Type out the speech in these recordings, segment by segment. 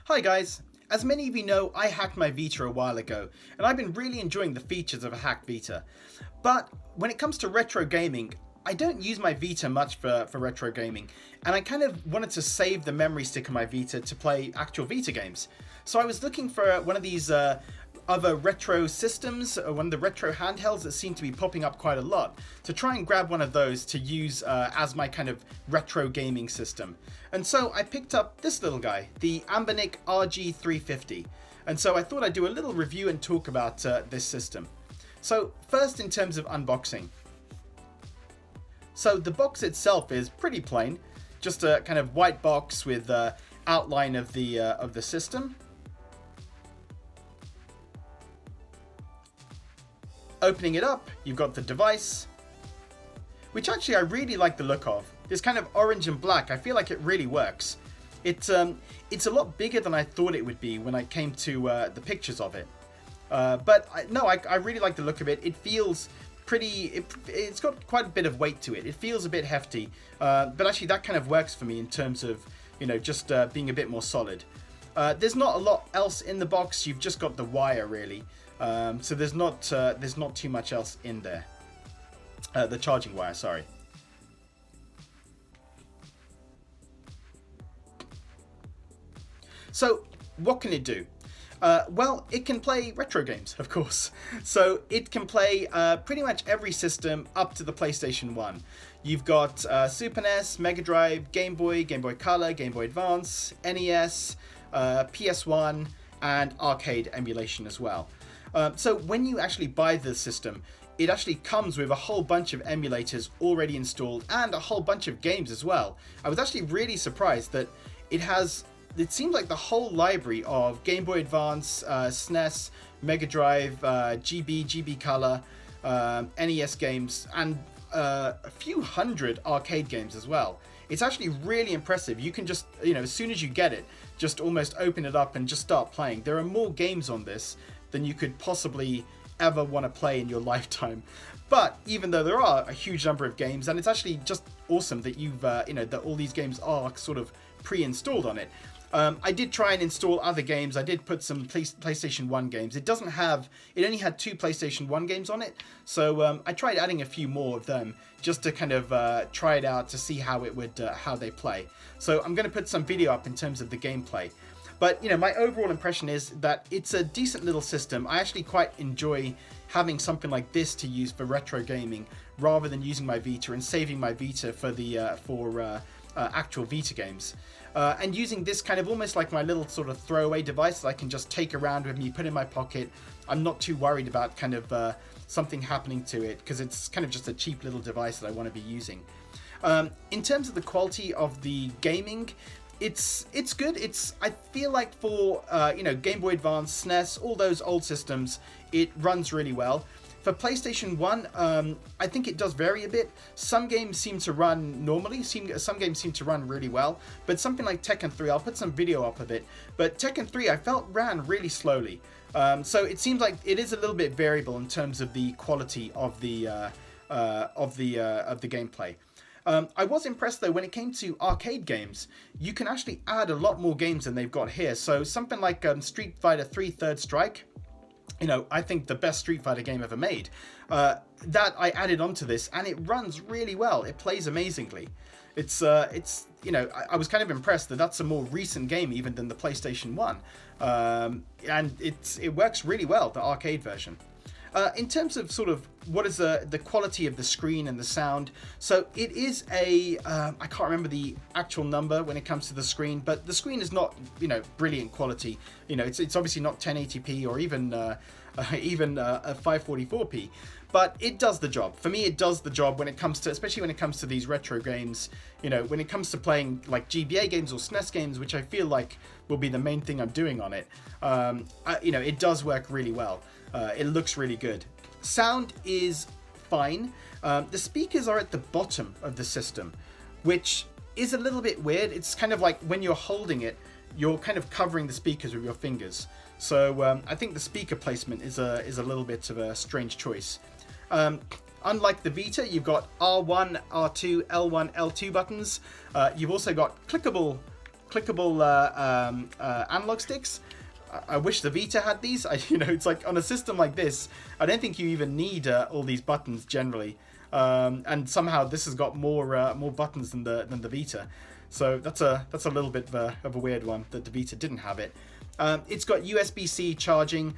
Hi guys! As many of you know, I hacked my Vita a while ago, and I've been really enjoying the features of a hacked Vita. But when it comes to retro gaming, I don't use my Vita much for retro gaming, and I kind of wanted to save the memory stick of my Vita to play actual Vita games. So I was looking for one of these other retro systems, one of the retro handhelds that seem to be popping up quite a lot, to try and grab one of those to use as my kind of retro gaming system. And so I picked up this little guy, the RG350. And so I thought I'd do a little review and talk about this system. So first, in terms of unboxing. So the box itself is pretty plain, just a kind of white box with outline of the system. Opening it up, you've got the device, which actually I really like the look of. This kind of orange and black, I feel like it really works. It's a lot bigger than I thought it would be when I came to the pictures of it. But I really like the look of it. It feels pretty, it's got quite a bit of weight to it. It feels a bit hefty, but actually that kind of works for me in terms of, just being a bit more solid. There's not a lot else in the box. You've just got the wire really. So there's not too much else in there. The charging wire, sorry. So what can it do? Well, it can play retro games, of course. So it can play pretty much every system up to the PlayStation 1. You've got Super NES, Megadrive, Game Boy, Game Boy Color, Game Boy Advance, NES, PS1, and arcade emulation as well. So when you actually buy the system, it actually comes with a whole bunch of emulators already installed and a whole bunch of games as well. I was actually really surprised that it seemed like the whole library of Game Boy Advance, SNES, Megadrive, GB Color, NES games, and a few hundred arcade games as well. It's actually really impressive. You can just, as soon as you get it, just almost open it up and just start playing. There are more games on this than you could possibly ever want to play in your lifetime. But even though there are a huge number of games, and it's actually just awesome that you've, that all these games are sort of pre-installed on it. I did try and install other games. I did put some PlayStation 1 games. It only had 2 PlayStation 1 games on it. So I tried adding a few more of them just to kind of try it out to see how how they play. So I'm going to put some video up in terms of the gameplay. But, my overall impression is that it's a decent little system. I actually quite enjoy having something like this to use for retro gaming rather than using my Vita and saving my Vita for actual Vita games. And using this kind of almost like my little sort of throwaway device that I can just take around with me, put in my pocket. I'm not too worried about kind of something happening to it because it's kind of just a cheap little device that I want to be using. In terms of the quality of the gaming, it's good. I feel like for Game Boy Advance, SNES, all those old systems, it runs really well. For PlayStation 1, I think it does vary a bit. Some games seem to run normally, some games seem to run really well, but something like Tekken 3, I'll put some video up of it, but Tekken 3 I felt ran really slowly. So it seems like it is a little bit variable in terms of the quality of the gameplay. I was impressed though when it came to arcade games. You can actually add a lot more games than they've got here. So something like Street Fighter 3 Third Strike, I think the best Street Fighter game ever made, that I added onto this, and it runs really well. It plays amazingly. I was kind of impressed that that's a more recent game even than the PlayStation 1, and it works really well, the arcade version. In terms of sort of what is the quality of the screen and the sound, so it is I can't remember the actual number when it comes to the screen, but the screen is not brilliant quality. It's obviously not 1080p or even a 544p, but it does the job. For me, it does the job when it comes to, especially when it comes to these retro games. When it comes to playing like GBA games or SNES games, which I feel like will be the main thing I'm doing on it. It does work really well. It looks really good. Sound is fine. The speakers are at the bottom of the system, which is a little bit weird. It's kind of like when you're holding it, you're kind of covering the speakers with your fingers. So I think the speaker placement is a little bit of a strange choice. Unlike the Vita, you've got R1, R2, L1, L2 buttons. You've also got clickable clickable analog sticks. I wish the Vita had these. It's like on a system like this, I don't think you even need all these buttons generally. And somehow this has got more buttons than the Vita. So that's a little bit of a weird one that the Vita didn't have it. It's got USB-C charging.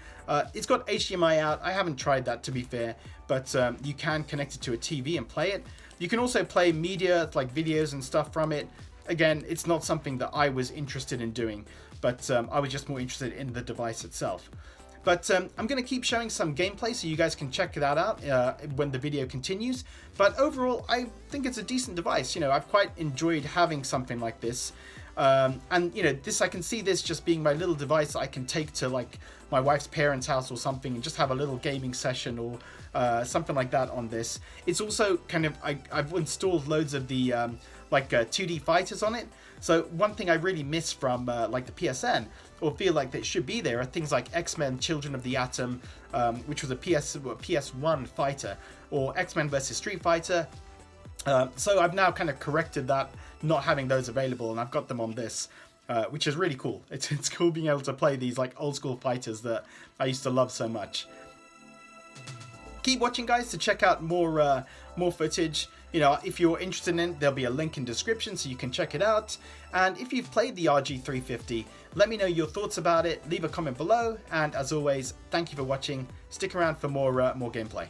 It's got HDMI out. I haven't tried that, to be fair, but you can connect it to a TV and play it. You can also play media like videos and stuff from it. Again, it's not something that I was interested in doing, but I was just more interested in the device itself. But I'm going to keep showing some gameplay so you guys can check that out when the video continues. But overall, I think it's a decent device. I've quite enjoyed having something like this. And I can see this just being my little device that I can take to like my wife's parents' house or something and just have a little gaming session or something like that on this. It's also kind of, I've installed loads of the 2D fighters on it. So one thing I really miss from like the PSN, or feel like that should be there, are things like X-Men Children of the Atom, which was a PS1 fighter, or X-Men vs Street Fighter. So I've now kind of corrected that, not having those available, and I've got them on this, which is really cool. It's cool being able to play these like old school fighters that I used to love so much. Keep watching, guys, to check out more footage. If you're interested in it, there'll be a link in description so you can check it out. And if you've played the RG350, let me know your thoughts about it. Leave a comment below. And as always, thank you for watching. Stick around for more gameplay.